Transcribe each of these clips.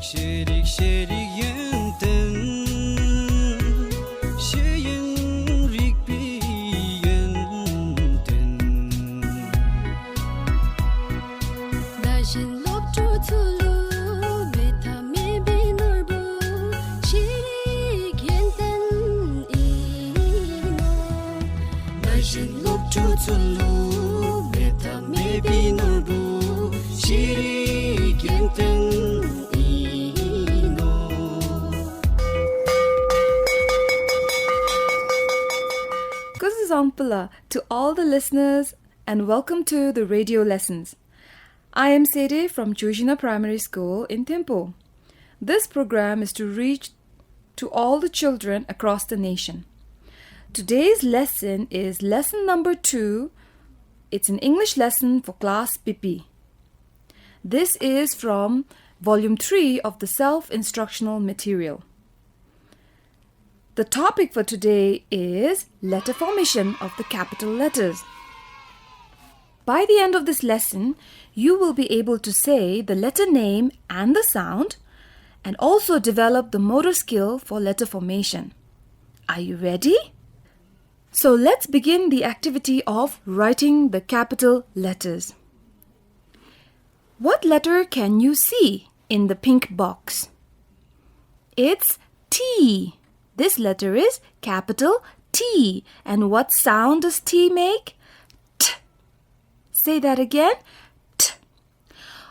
Shirik shirik yenten Shiyin rikbi yenten Dashin lop chu tsulu Meta mebi norbu Shirik yenten ino Dashin lop chu tsulu Meta mebi norbu Shirik yenten Kuzuzampala to all the listeners and welcome to the radio lessons. I am Sede from Chujina Primary School in Thimphu. This program is to reach to all the children across the nation. Today's lesson is lesson number 2. It's an English lesson for class PP. This is from volume 3 of the self-instructional material. The topic for today is letter formation of the capital letters. By the end of this lesson, you will be able to say the letter name and the sound and also develop the motor skill for letter formation. Are you ready? So let's begin the activity of writing the capital letters. What letter can you see in the pink box? It's T. This letter is capital T. And what sound does T make? T. Say that again. T.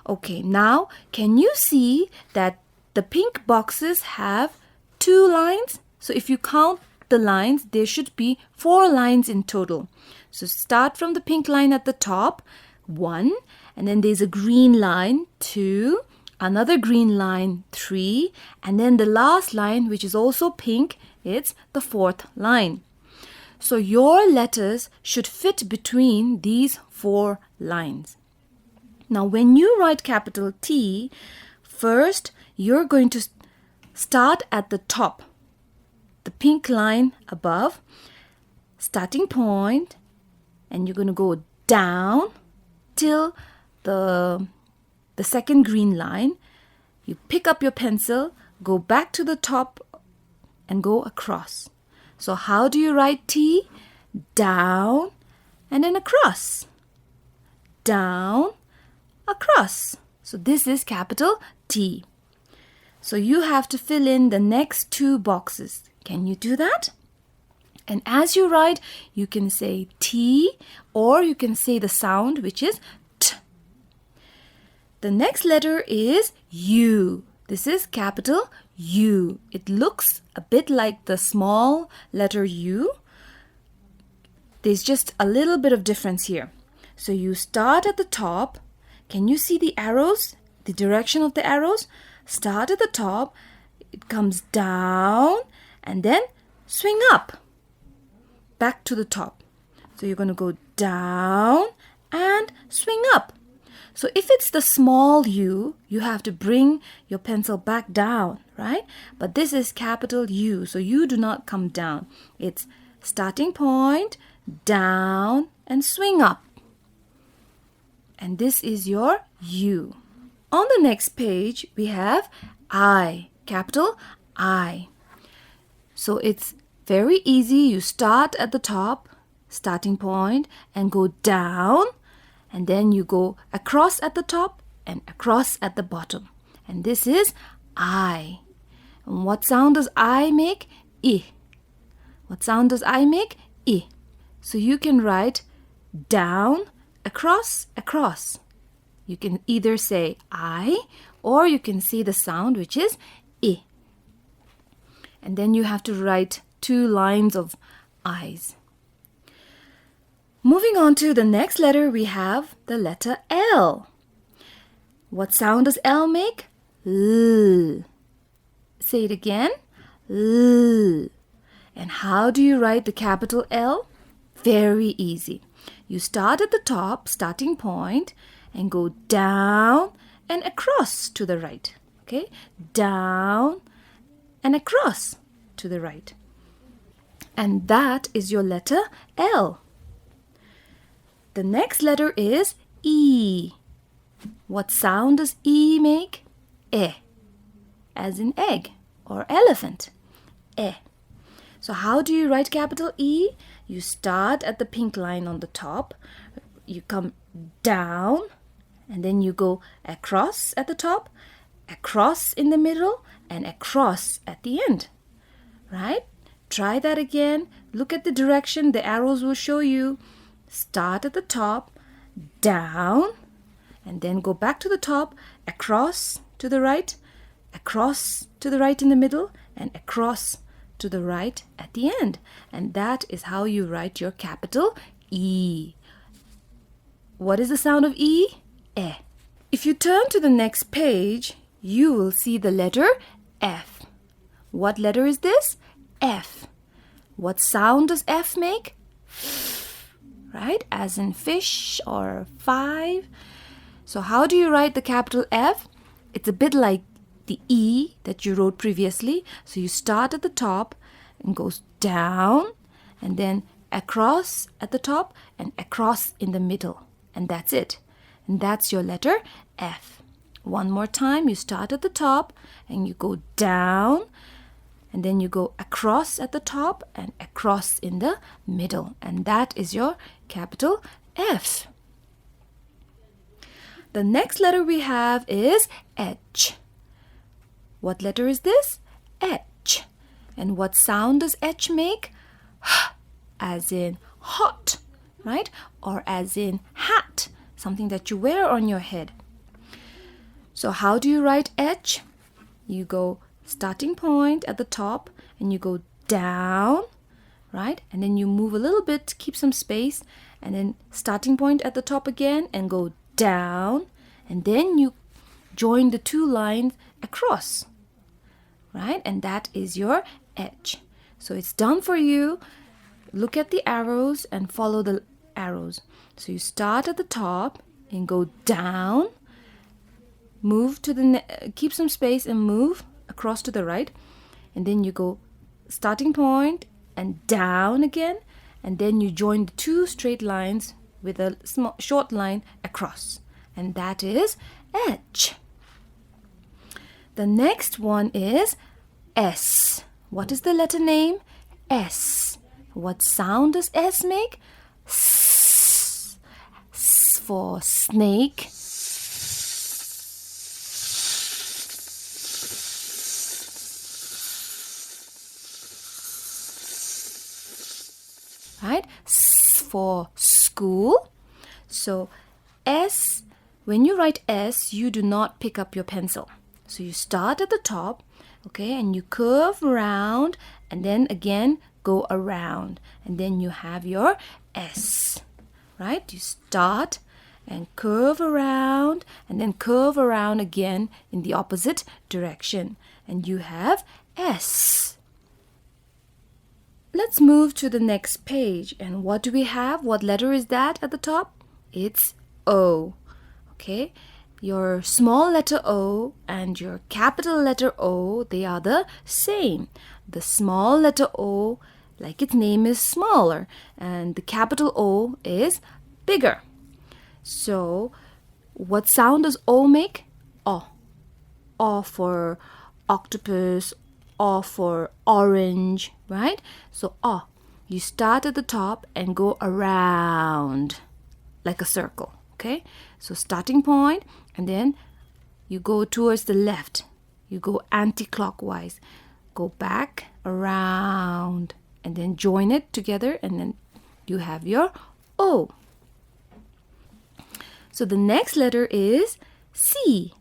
Okay, now can you see that the pink boxes have 2 lines? So if you count the lines, there should be 4 lines in total. So start from the pink line at the top, 1, and then there's a green line, 2, another green line, 3, and then the last line, which is also pink, it's the 4th line. So your letters should fit between these 4 lines. Now when you write capital T, first you're going to start at the top, the pink line above, starting point, and you're going to go down till the second green line. You pick up your pencil, go back to the top and go across. So how do you write T? Down and then across. Down, across. So this is capital T. So you have to fill in the next 2 boxes. Can you do that? And as you write, you can say T or you can say the sound which is T. The next letter is U. This is capital U. It looks a bit like the small letter U. There's just a little bit of difference here. So you start at the top. Can you see the arrows? The direction of the arrows? Start at the top. It comes down and then swing up. Back to the top. So you're going to go down and swing up. So if it's the small U, you have to bring your pencil back down, right? But this is capital U, so you do not come down. It's starting point, down, and swing up. And this is your U. On the next page, we have I, capital I. So it's very easy. You start at the top, starting point, and go down. And then you go across at the top and across at the bottom. And this is I. And what sound does I make? I. What sound does I make? I. So you can write down, across, across. You can either say I or you can see the sound which is I. And then you have to write 2 lines of I's. Moving on to the next letter, we have the letter L. What sound does L make? L. Say it again. L. And how do you write the capital L? Very easy. You start at the top, starting point, and go down and across to the right. Okay? Down and across to the right. And that is your letter L. The next letter is E. What sound does E make? E. as in egg or elephant. E. So how do you write capital E? You start at the pink line on the top. You come down and then you go across at the top, across in the middle, and across at the end. Right? Try that again. Look at the direction. The arrows will show you. Start at the top, down, and then go back to the top, across to the right, across to the right in the middle, and across to the right at the end. And that is how you write your capital E. What is the sound of E? E. If you turn to the next page, you will see the letter F. What letter is this? F. What sound does F make? Right? As in fish or 5. So how do you write the capital F? It's a bit like the E that you wrote previously. So you start at the top and goes down and then across at the top and across in the middle. And that's it. And that's your letter F. One more time. You start at the top and you go down and then you go across at the top and across in the middle. And that is your capital F. The next letter we have is H. What letter is this? H. And what sound does H make? As in hot, right? Or as in hat, something that you wear on your head. So how do you write H? You go starting point at the top and you go down, right? And then you move a little bit, keep some space, and then starting point at the top again and go down, and then you join the two lines across, right? And that is your H. So it's done for you. Look at the arrows and follow the arrows. So you start at the top and go down, move to the keep some space and move across to the right, and then you go starting point and down again, and then you join the two straight lines with a small short line across, and that is H. The next one is S. What is the letter name? S. What sound does S make? S. S for snake. Right? S for school. So S, when you write S, you do not pick up your pencil. So you start at the top, okay, and you curve around and then again go around, and then you have your S, right? You start and curve around and then curve around again in the opposite direction, and you have S. Let's move to the next page. And what do we have? What letter is that at the top? It's O. Okay? Your small letter O and your capital letter O, they are the same. The small letter O, like its name, is smaller, and the capital O is bigger. So, what sound does O make? O. O for octopus, O for orange, right? So O, you start at the top and go around like a circle, okay? So starting point, and then you go towards the left. You go anti-clockwise. Go back, around, and then join it together, and then you have your O. So the next letter is C.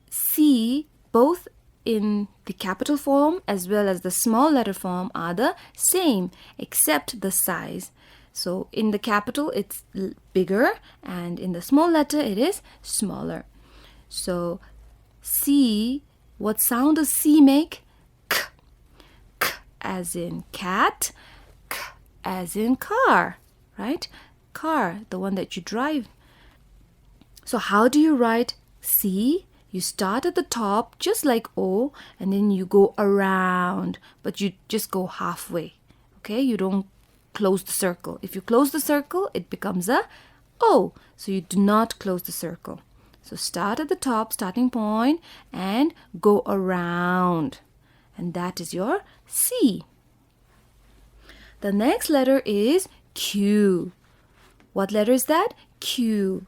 C, both in the capital form as well as the small letter form, are the same except the size. So in the capital it's bigger, and in the small letter it is smaller. So C, what sound does C make? K. K as in cat, K as in car, right? Car, the one that you drive. So how do you write C? You start at the top just like O, and then you go around, but you just go halfway. Okay, you don't close the circle. If you close the circle, it becomes a O. So you do not close the circle. So start at the top, starting point, and go around. And that is your C. The next letter is Q. What letter is that? Q.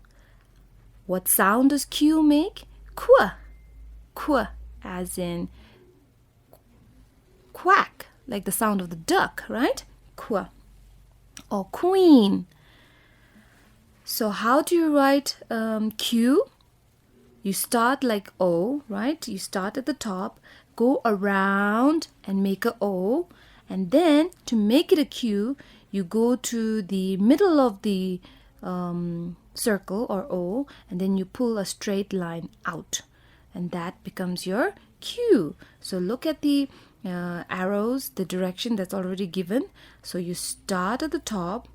What sound does Q make? Qu. Qu, as in quack, like the sound of the duck, right? Qu. Or queen. So how do you write Q? You start like O, right? You start at the top, go around and make a O. And then to make it a Q, you go to the middle of the circle or O, and then you pull a straight line out. And that becomes your Q. So look at the arrows, the direction that's already given. So you start at the top,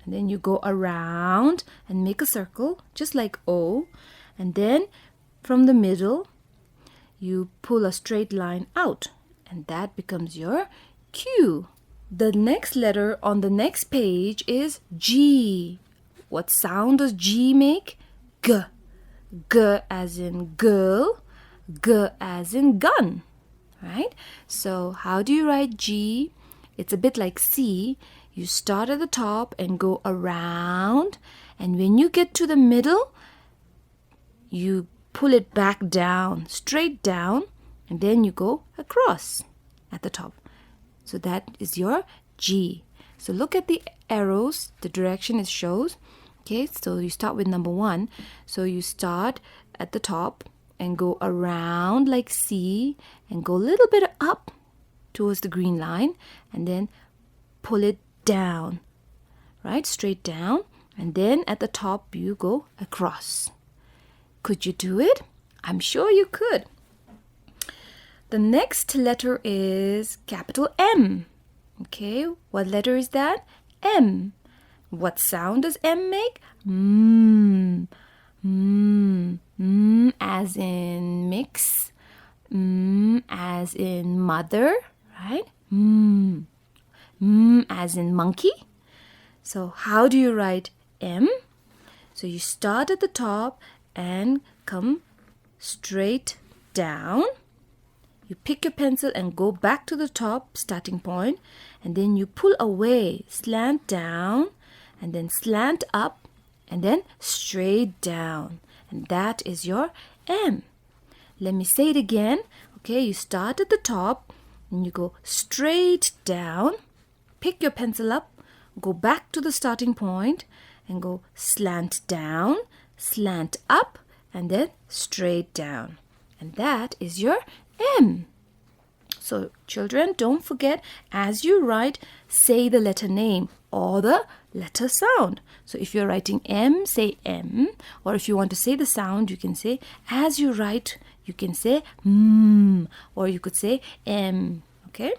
and then you go around and make a circle, just like O. And then from the middle, you pull a straight line out. And that becomes your Q. The next letter on the next page is G. What sound does G make? G. G as in girl, G as in gun, right? So how do you write G? It's a bit like C. You start at the top and go around, and when you get to the middle, you pull it back down, straight down, and then you go across at the top. So that is your G. So look at the arrows, the direction it shows. Okay, so you start with number 1. So you start at the top and go around like C and go a little bit up towards the green line, and then pull it down, right? Straight down. And then at the top you go across. Could you do it? I'm sure you could. The next letter is capital M. Okay, what letter is that? M. What sound does M make? Mm. Mm. Mm as in mix. Mm as in mother, right? Mm. Mm as in monkey. So how do you write M? So you start at the top and come straight down. You pick your pencil and go back to the top starting point, and then you pull away, slant down, and then slant up, and then straight down. And that is your M. Let me say it again. Okay, you start at the top and you go straight down, pick your pencil up, go back to the starting point and go slant down, slant up, and then straight down. And that is your M. So children, don't forget, as you write, say the letter name or the letter sound. So if you're writing M, say M. Or if you want to say the sound, you can say, as you write, you can say M. Or you could say M. Okay?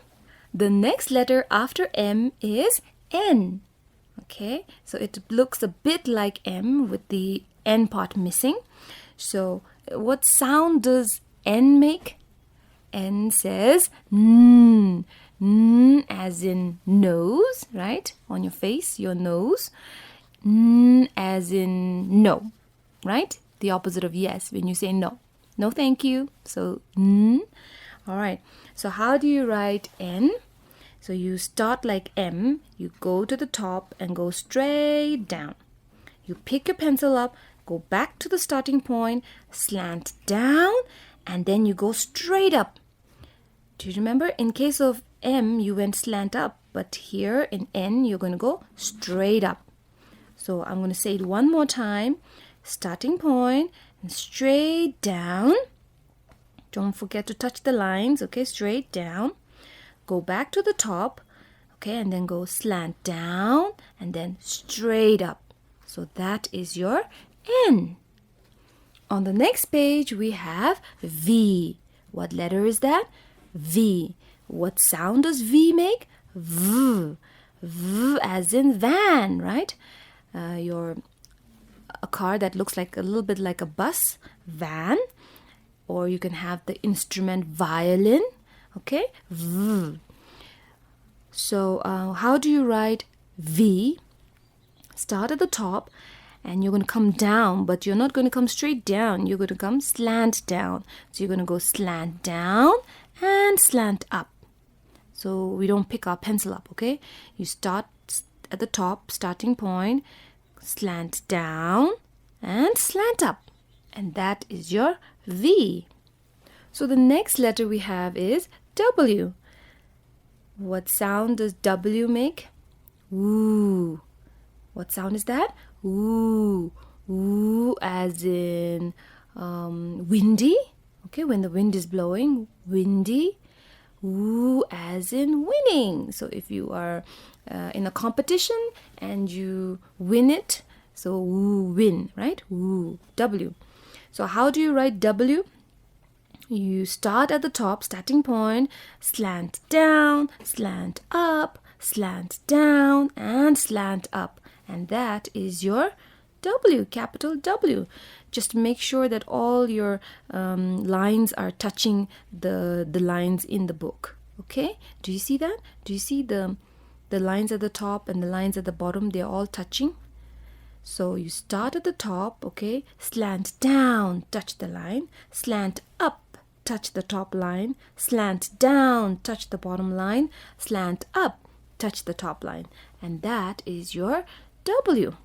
The next letter after M is N. Okay? So it looks a bit like M with the N part missing. So what sound does N make? N says N. N as in nose, right? On your face, your nose. N as in no, right? The opposite of yes when you say no. No, thank you. So N. All right. So how do you write N? So you start like M. You go to the top and go straight down. You pick your pencil up, go back to the starting point, slant down, and then you go straight up. Do you remember? In case of M, you went slant up, but here in N, you're going to go straight up. So I'm going to say it one more time. Starting point and straight down. Don't forget to touch the lines, okay? Straight down. Go back to the top, okay? And then go slant down and then straight up. So that is your N. On the next page, we have V. What letter is that? V. What sound does V make? V. V as in van, right? A car that looks like a little bit like a bus, van. Or you can have the instrument violin, okay? V. So how do you write V? Start at the top and you're going to come down, but you're not going to come straight down. You're going to come slant down. So you're going to go slant down and slant up. So we don't pick our pencil up, okay? You start at the top, starting point, slant down and slant up. And that is your V. So the next letter we have is W. What sound does W make? Ooh. What sound is that? Ooh. Ooh as in windy. Okay, when the wind is blowing, windy. Ooh as in winning. So if you are in a competition and you win it, so ooh, win, right? Ooh, W. So how do you write W? You start at the top, starting point, slant down, slant up, slant down, and slant up. And that is your W, capital W. Just make sure that all your lines are touching the lines in the book. Okay? Do you see that? Do you see the lines at the top and the lines at the bottom? They're all touching. So you start at the top, okay? Slant down, touch the line. Slant up, touch the top line. Slant down, touch the bottom line. Slant up, touch the top line. And that is your W.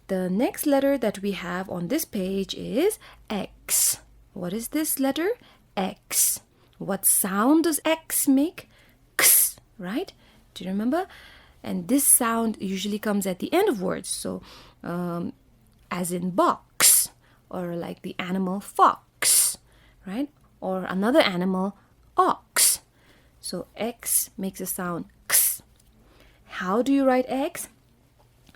The next letter that we have on this page is X. What is this letter? X. What sound does X make? X, right? Do you remember? And this sound usually comes at the end of words. So, as in box, or like the animal fox, right? Or another animal, ox. So X makes a sound X. How do you write X?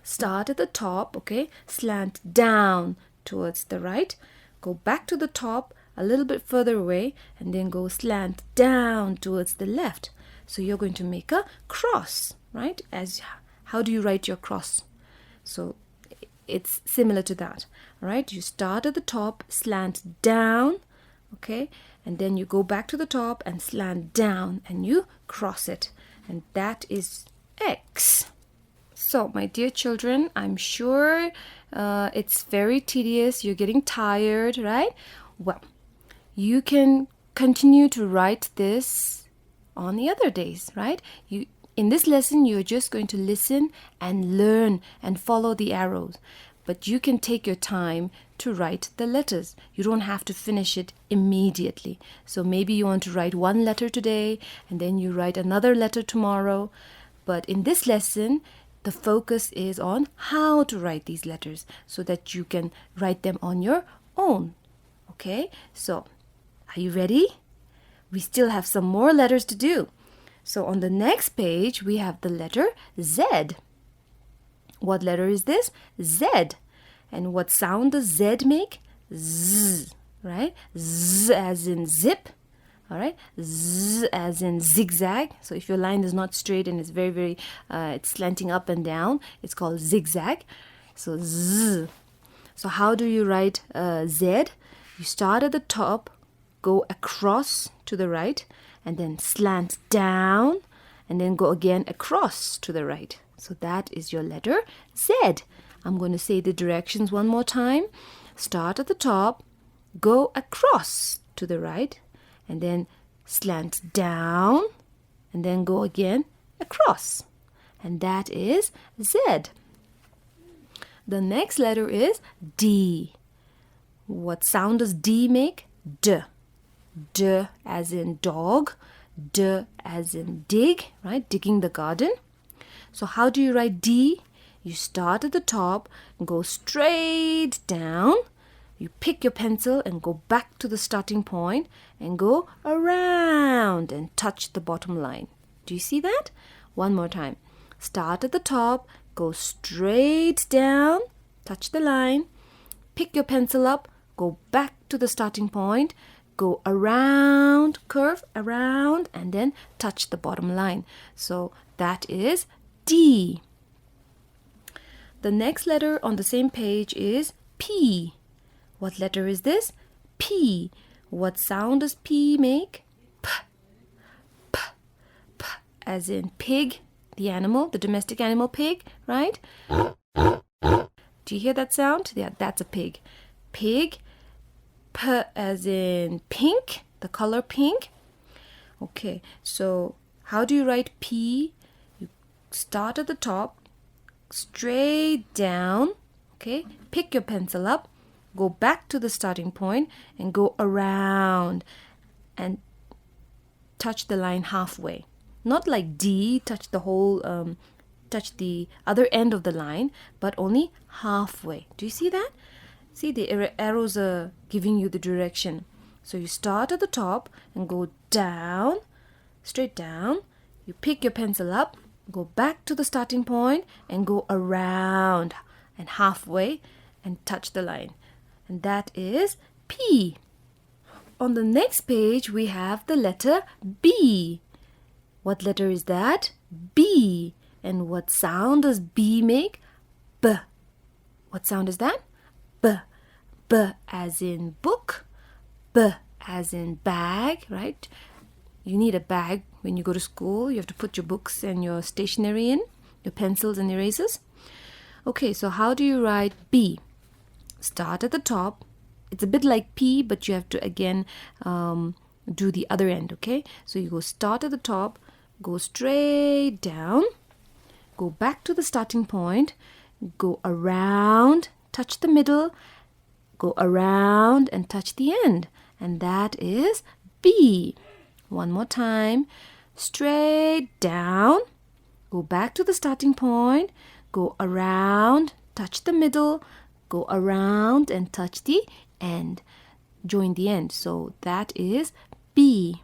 Start at the top, okay? Slant down towards the right. Go back to the top a little bit further away and then go slant down towards the left. So you're going to make a cross, right? How do you write your cross? So it's similar to that, right? You start at the top, slant down, okay? And then you go back to the top and slant down and you cross it. And that is X. So, my dear children, I'm sure it's very tedious. You're getting tired, right? Well, you can continue to write this on the other days, right? In this lesson, you're just going to listen and learn and follow the arrows. But you can take your time to write the letters. You don't have to finish it immediately. So maybe you want to write one letter today and then you write another letter tomorrow. But in this lesson, the focus is on how to write these letters so that you can write them on your own. Okay? So, are you ready? We still have some more letters to do. So, on the next page, we have the letter Z. What letter is this? Z. And what sound does Z make? Z, right? Z as in zip. All right, Z as in zigzag. So if your line is not straight and it's very, it's slanting up and down, it's called zigzag. So Z. So how do you write Z? You start at the top, go across to the right, and then slant down, and then go again across to the right. So that is your letter Z. I'm going to say the directions one more time. Start at the top, go across to the right, and then slant down, and then go again across. And that is Z. The next letter is D. What sound does D make? D. D as in dog, D as in dig, right? Digging the garden. So how do you write D? You start at the top and go straight down. You pick your pencil and go back to the starting point and go around and touch the bottom line. Do you see that? One more time. Start at the top, go straight down, touch the line, pick your pencil up, go back to the starting point, go around, curve around, and then touch the bottom line. So that is D. The next letter on the same page is P. What letter is this? P. What sound does P make? P. P. P. As in pig, the animal, the domestic animal pig, right? Do you hear that sound? Yeah, that's a pig. Pig. P as in pink, the color pink. Okay, so how do you write P? You start at the top, straight down. Okay, pick your pencil up, go back to the starting point and go around and touch the line halfway. Not like D, touch the whole, touch the other end of the line, but only halfway. Do you see that? See, the arrows are giving you the direction. So you start at the top and go down, straight down. You pick your pencil up, go back to the starting point and go around and halfway and touch the line. And that is P. On the next page, we have the letter B. What letter is that? B. And what sound does B make? B. What sound is that? B. B as in book. B as in bag, right? You need a bag when you go to school. You have to put your books and your stationery in, your pencils and erasers. Okay, so how do you write B? Start at the top. It's a bit like P, but you have to again do the other end, okay? So you go start at the top, go straight down, go back to the starting point, go around, touch the middle, go around and touch the end. And that is B. One more time. Straight down, go back to the starting point, go around, touch the middle, go around and touch the end. Join the end. So that is B.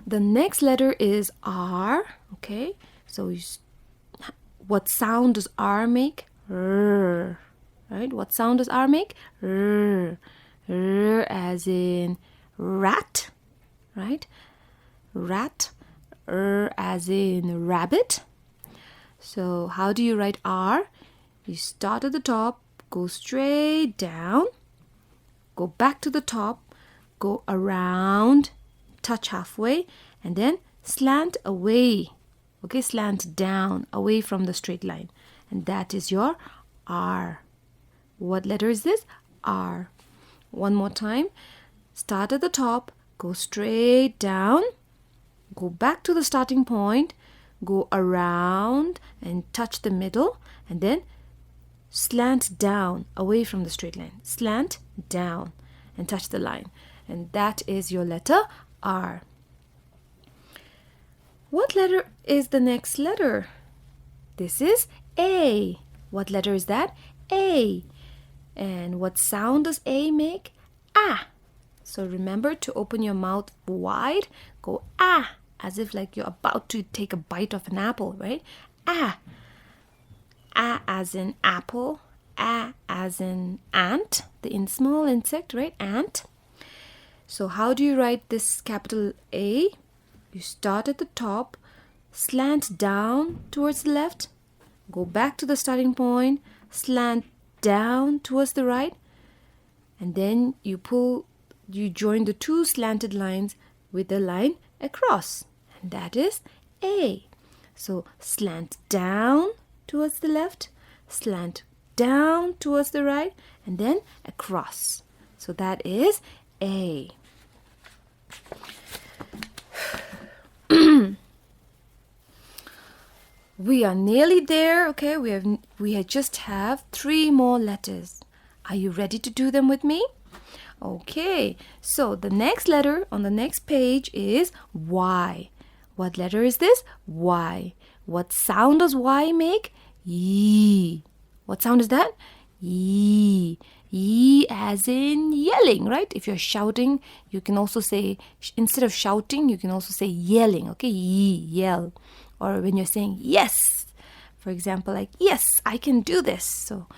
The next letter is R. Okay, so what sound does R make? R. Right? What sound does R make? R. R as in rat. Right? Rat. R as in rabbit. So how do you write R? You start at the top, go straight down, go back to the top, go around, touch halfway, and then slant away. Okay, slant down, away from the straight line. And that is your R. What letter is this? R. One more time. Start at the top, go straight down, go back to the starting point, go around and touch the middle, and then slant down, away from the straight line. Slant down and touch the line. And that is your letter R. What letter is the next letter? This is A. What letter is that? A. And what sound does A make? Ah. So remember to open your mouth wide. Go ah, as if like you're about to take a bite of an apple, right? Ah. A as in apple. A as in ant, the small insect, right? Ant. So how do you write this capital A? You start at the top, slant down towards the left, go back to the starting point, slant down towards the right, and then you join the two slanted lines with a line across, and that is A. So slant down towards the left, slant down towards the right, and then across. So that is A. We are nearly there, okay? We just have 3 more letters. Are you ready to do them with me? Okay, so the next letter on the next page is Y. What letter is this? Y. What sound does Y make? Yee. What sound is that? Yee. Yee as in yelling, right? If you're shouting, you can also say, instead of shouting, you can also say yelling, okay? Yee, yell. Or when you're saying yes, for example, like, yes, I can do this. So,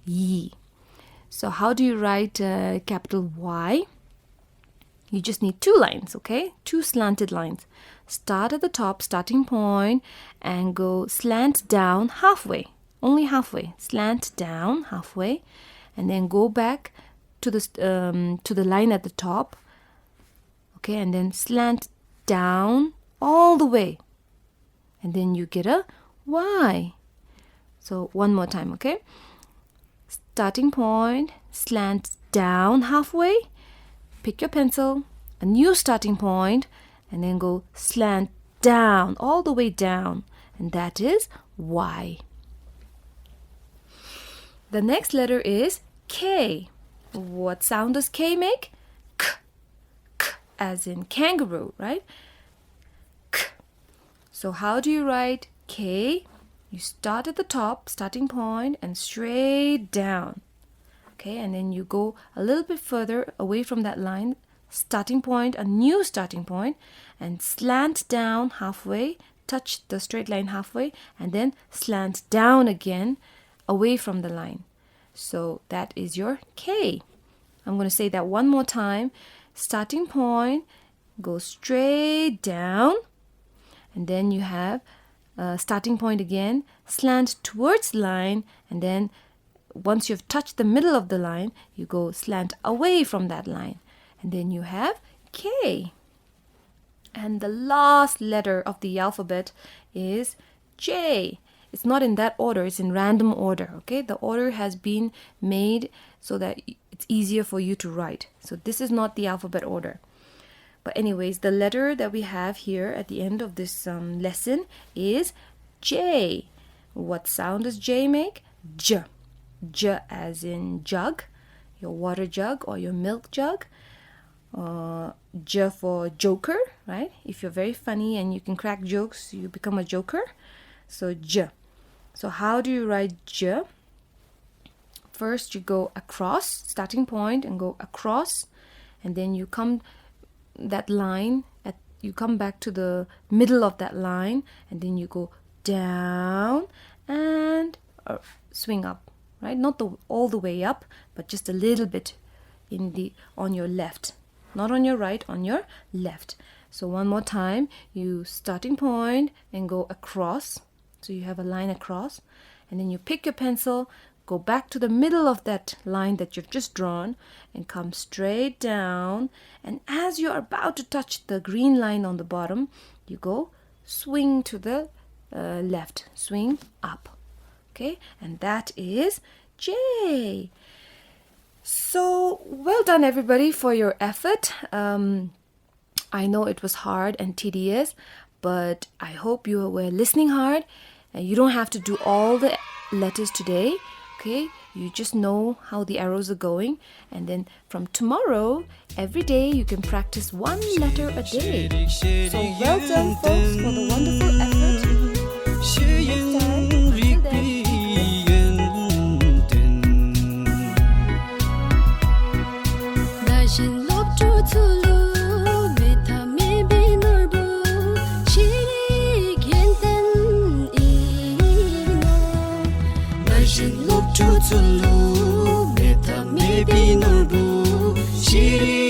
yee. So how do you write capital Y? You just need 2 lines, okay? 2 slanted lines. Start at the top, starting point, and go slant down halfway. Only halfway. Slant down halfway, and then go back to the line at the top. Okay, and then slant down all the way. And then you get a Y. So one more time, okay? Starting point, slant down halfway, pick your pencil, a new starting point, and then go slant down, all the way down, and that is Y. The next letter is K. What sound does K make? K, K, as in kangaroo, right? K. So how do you write K? You start at the top, starting point, and straight down. Okay, and then you go a little bit further away from that line, starting point, a new starting point, and slant down halfway, touch the straight line halfway, and then slant down again away from the line. So that is your K. I'm going to say that one more time. Starting point, go straight down, and then you have starting point again, slant towards line, and then once you've touched the middle of the line, you go slant away from that line, and then you have K. And the last letter of the alphabet is J. It's not in that order, it's in random order, okay? The order has been made so that it's easier for you to write. So this is not the alphabet order. But anyways, the letter that we have here at the end of this lesson is J. What sound does J make? J. J as in jug, your water jug or your milk jug. J for joker, right? If you're very funny and you can crack jokes, you become a joker. So J. So how do you write J? First you go across, starting point, and go across, and then you come that line, you come back to the middle of that line, and then you go down and swing up, right? Not all the way up, but just a little bit on your left, not on your right, on your left. So one more time, you starting point and go across, so you have a line across, and then you pick your pencil, go back to the middle of that line that you've just drawn, and come straight down, and as you're about to touch the green line on the bottom, you go swing to the left, swing up, okay? And that is J. So well done everybody for your effort. I know it was hard and tedious, but I hope you were listening hard. You don't have to do all the letters today, okay? You just know how the arrows are going, and then from tomorrow, every day you can practice one letter a day. So well done folks for the wonderful effort. Next time, until then. Dashin lop tu tulu, meta me be norbu, shiri genten ino. Dashin lop tu tulu, meta me be norbu, shiri